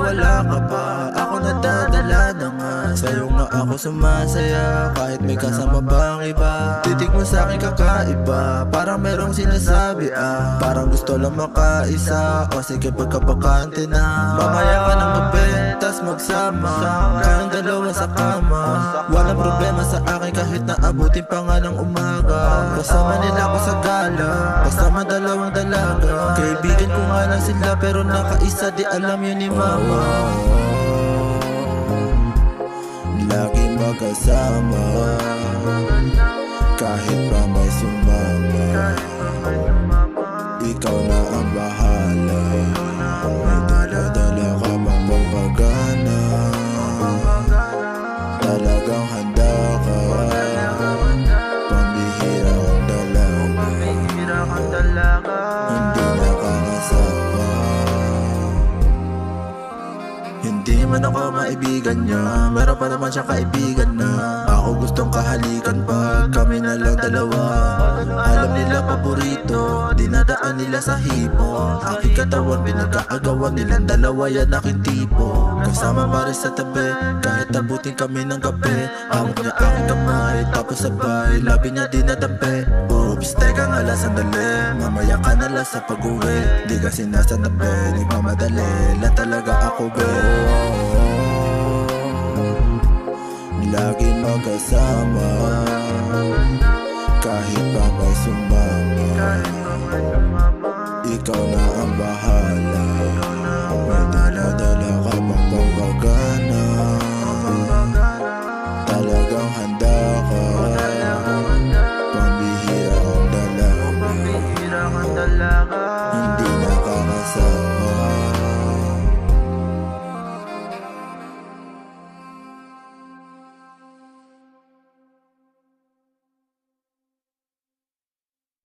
wala ka pa, ako nadadala na nga. Sa'yo nga ako sumasaya, kahit may kasama bang iba. Titig mo sa'kin kakaiba, parang merong sinasabi parang gusto lang makaisa, o sige pagkabakante na. Mamaya ka ng gabi, tas magsama, kayong dalawa sa kama. Walang problema sa akin kahit naabutin pa nga ng umaga. Kasama nila ako sa gala, kasama dalawang dalaga. Kaibigan ko nga lang sila pero nakaisa, di alam yun ni mama. Lagi magkasama, kahit pa may sumama. Ikaw na ang bahala, may dala-dala ka bang pagpagana. Talagang handa ka, pambihira kang dalaga, hindi nakangasawa. Hindi man ako maibigan niya, meron pa naman siya kaibigan na. Ako gustong kahalikan pag kami na lang dalawa. Alam nila paborito, dinadaan nila sa hipo. Aking katawan, pinag-aagawan nilang dalawa, yan aking tipo. Kasama pa rin sa tabi, kahit abutin kami ng gabi. Hawak niya aking kamay, tapos sabay, labi niya dinadampi. Oops, teka nga lang sandali, mamaya ka na lang sa pag-uwi. Di ka sinasanabi, nagmamadali lang talaga ako be. Lagi magkasama, kahit